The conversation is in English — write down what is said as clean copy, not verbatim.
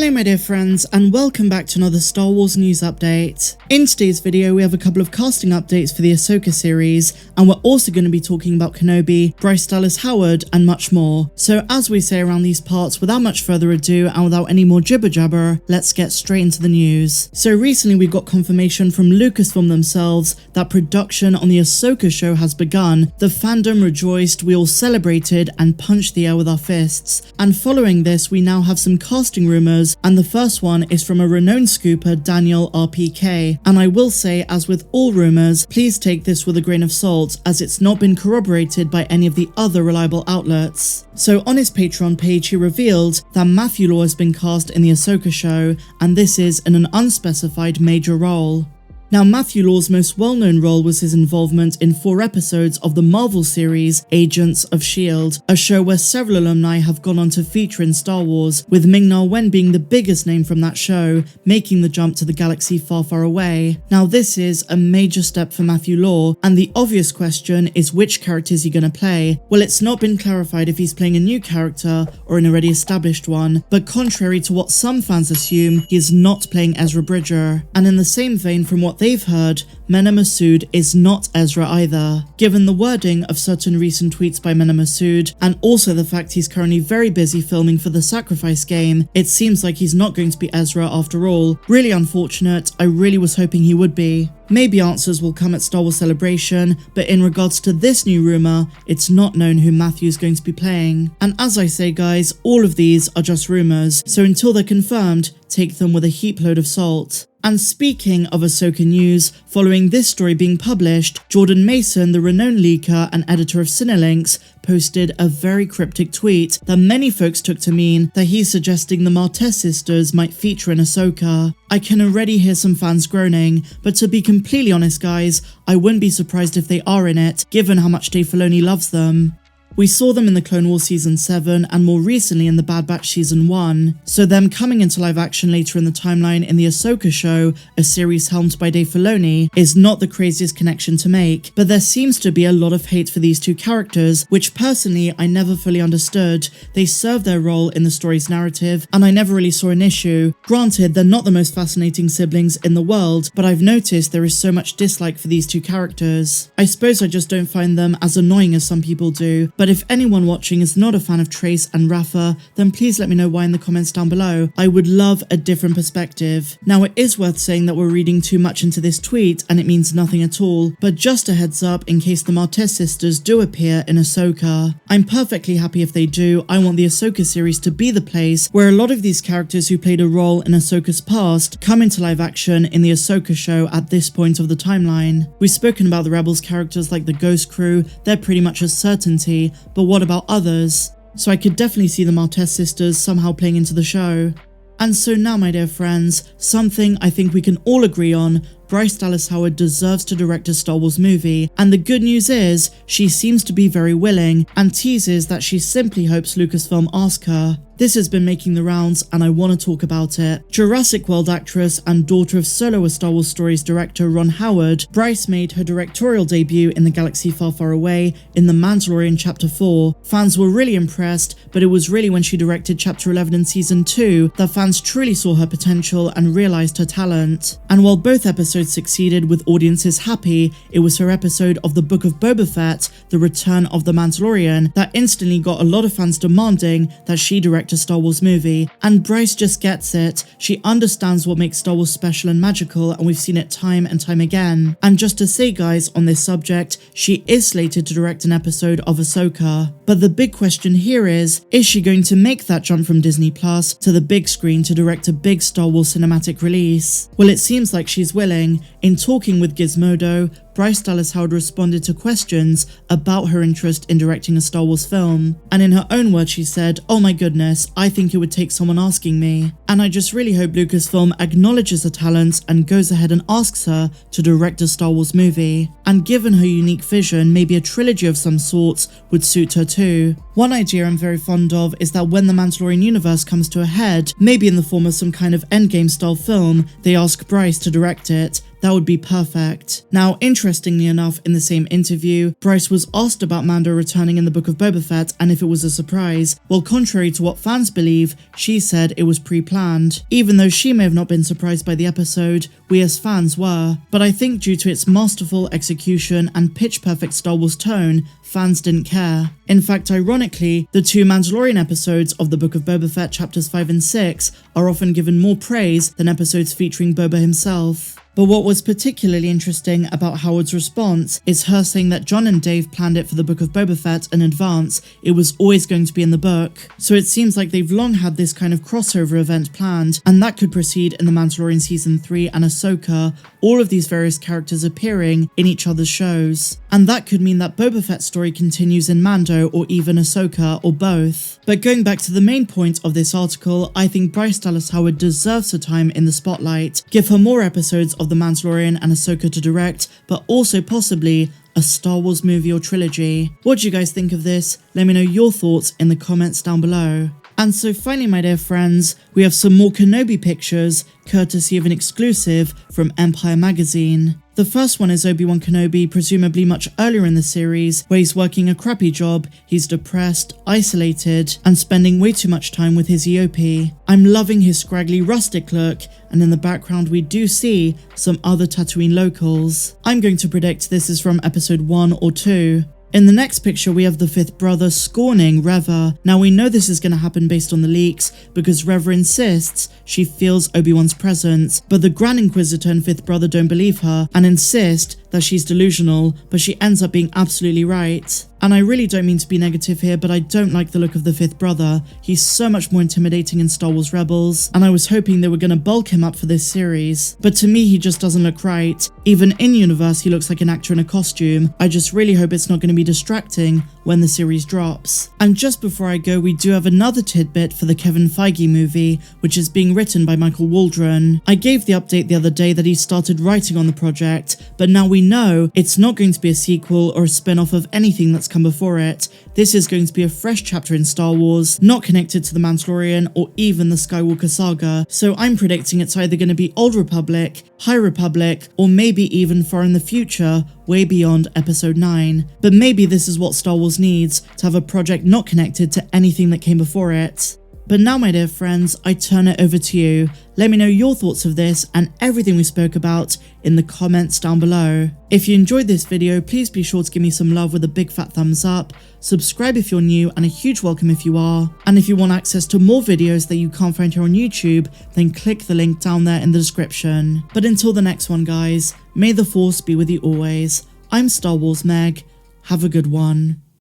Hello my dear friends, and welcome back to another Star Wars news update. In today's video we have a couple of casting updates for the Ahsoka series, and we're also going to be talking about Kenobi, Bryce Dallas Howard, and much more. So as we say around these parts, without much further ado and without any more jibber jabber, let's get straight into the news. So recently we got confirmation from Lucasfilm themselves that production on the Ahsoka show has begun. The fandom rejoiced, we all celebrated and punched the air with our fists. And following this we now have some casting rumours, and the first one is from a renowned scooper, Daniel RPK. And I will say, as with all rumours, please take this with a grain of salt, as it's not been corroborated by any of the other reliable outlets. So on his Patreon page he revealed that Matthew Law has been cast in the Ahsoka show, and this is in an unspecified major role. Now, Matthew Law's most well-known role was his involvement in 4 episodes of the Marvel series Agents of S.H.I.E.L.D., a show where several alumni have gone on to feature in Star Wars, with Ming-Na Wen being the biggest name from that show, making the jump to the galaxy far, far away. Now, this is a major step for Matthew Law, and the obvious question is which character is he going to play? Well, it's not been clarified if he's playing a new character or an already established one, but contrary to what some fans assume, he is not playing Ezra Bridger. And in the same vein, from what they've heard, Mena Massoud is not Ezra either. Given the wording of certain recent tweets by Mena Massoud, and also the fact he's currently very busy filming for the Sacrifice game, it seems like he's not going to be Ezra after all. Really unfortunate, I really was hoping he would be. Maybe answers will come at Star Wars Celebration, but in regards to this new rumour, it's not known who Matthew's going to be playing. And as I say guys, all of these are just rumours, so until they're confirmed, take them with a heap load of salt. And speaking of Ahsoka news, following this story being published, Jordan Mason, the renowned leaker and editor of Cinelinx, posted a very cryptic tweet that many folks took to mean that he's suggesting the Martez Sisters might feature in Ahsoka. I can already hear some fans groaning, but to be completely honest guys, I wouldn't be surprised if they are in it, given how much Dave Filoni loves them. We saw them in the Clone Wars Season 7 and more recently in the Bad Batch Season 1, so them coming into live action later in the timeline in the Ahsoka show, a series helmed by Dave Filoni, is not the craziest connection to make, but there seems to be a lot of hate for these two characters, which personally I never fully understood. They serve their role in the story's narrative, and I never really saw an issue. Granted, they're not the most fascinating siblings in the world, but I've noticed there is so much dislike for these two characters. I suppose I just don't find them as annoying as some people do, but if anyone watching is not a fan of Trace and Rafa, then please let me know why in the comments down below. I would love a different perspective. Now, it is worth saying that we're reading too much into this tweet and it means nothing at all, but just a heads up in case the Martez sisters do appear in Ahsoka. I'm perfectly happy if they do. I want the Ahsoka series to be the place where a lot of these characters who played a role in Ahsoka's past come into live action in the Ahsoka show at this point of the timeline. We've spoken about the Rebels characters like the Ghost Crew, they're pretty much a certainty, but what about others? So I could definitely see the Martez sisters somehow playing into the show. And so now my dear friends, something I think we can all agree on, Bryce Dallas Howard deserves to direct a Star Wars movie, and the good news is, she seems to be very willing, and teases that she simply hopes Lucasfilm ask her. This has been making the rounds and I want to talk about it. Jurassic World actress and daughter of solo A Star Wars Stories director Ron Howard, Bryce made her directorial debut in the galaxy far, far away in The Mandalorian Chapter 4. Fans were really impressed, but it was really when she directed Chapter 11 in Season 2 that fans truly saw her potential and realised her talent. And while both episodes succeeded with audiences happy, it was her episode of the Book of Boba Fett, The Return of the Mandalorian, that instantly got a lot of fans demanding that she direct a Star Wars movie, and Bryce just gets it. She understands what makes Star Wars special and magical, and we've seen it time and time again. And just to say guys, on this subject, she is slated to direct an episode of Ahsoka. But the big question here is she going to make that jump from Disney Plus to the big screen to direct a big Star Wars cinematic release? Well, it seems like she's willing. In talking with Gizmodo, Bryce Dallas Howard responded to questions about her interest in directing a Star Wars film, and in her own words she said, "Oh my goodness, I think it would take someone asking me." And I just really hope Lucasfilm acknowledges her talents and goes ahead and asks her to direct a Star Wars movie. And given her unique vision, maybe a trilogy of some sorts would suit her too. One idea I'm very fond of is that when the Mandalorian universe comes to a head, maybe in the form of some kind of Endgame style film, they ask Bryce to direct it. That would be perfect. Now, interestingly enough, in the same interview, Bryce was asked about Mando returning in the Book of Boba Fett and if it was a surprise. Well, contrary to what fans believe, she said it was pre-planned. Even though she may have not been surprised by the episode, we as fans were. But I think due to its masterful execution and pitch-perfect Star Wars tone, fans didn't care. In fact, ironically, the 2 Mandalorian episodes of the Book of Boba Fett chapters 5 and 6 are often given more praise than episodes featuring Boba himself. But what was particularly interesting about Howard's response is her saying that John and Dave planned it for the Book of Boba Fett in advance. It was always going to be in the book. So it seems like they've long had this kind of crossover event planned, and that could proceed in The Mandalorian Season 3 and Ahsoka, all of these various characters appearing in each other's shows. And that could mean that Boba Fett's story continues in Mando or even Ahsoka or both. But going back to the main point of this article, I think Bryce Dallas Howard deserves her time in the spotlight. Give her more episodes of The Mandalorian and Ahsoka to direct, but also possibly a Star Wars movie or trilogy. What do you guys think of this? Let me know your thoughts in the comments down below. And so finally, my dear friends, we have some more Kenobi pictures, courtesy of an exclusive from Empire magazine. The first one is Obi-Wan Kenobi, presumably much earlier in the series, where he's working a crappy job, he's depressed, isolated, and spending way too much time with his EOP. I'm loving his scraggly rustic look, and in the background we do see some other Tatooine locals. I'm going to predict this is from episode 1 or 2. In the next picture, we have the 5th brother scorning Reva. Now we know this is going to happen based on the leaks, because Reva insists she feels Obi-Wan's presence, but the Grand Inquisitor and 5th brother don't believe her and insist that she's delusional, but she ends up being absolutely right. And I really don't mean to be negative here, but I don't like the look of the 5th brother. He's so much more intimidating in Star Wars Rebels, and I was hoping they were going to bulk him up for this series. But to me, he just doesn't look right. Even in-universe, he looks like an actor in a costume. I just really hope it's not going to be distracting when the series drops. And just before I go, we do have another tidbit for the Kevin Feige movie, which is being written by Michael Waldron. I gave the update the other day that he started writing on the project, but now we know it's not going to be a sequel or a spin-off of anything that's come before it. This is going to be a fresh chapter in Star Wars, not connected to The Mandalorian or even the Skywalker saga, so I'm predicting it's either going to be Old Republic, High Republic, or maybe even far in the future, way beyond Episode 9. But maybe this is what Star Wars needs, to have a project not connected to anything that came before it. But now, my dear friends, I turn it over to you. Let me know your thoughts of this and everything we spoke about in the comments down below. If you enjoyed this video, please be sure to give me some love with a big fat thumbs up, subscribe if you're new, and a huge welcome if you are. And if you want access to more videos that you can't find here on YouTube, then click the link down there in the description. But until the next one, guys, may the Force be with you always. I'm Star Wars Meg. Have a good one.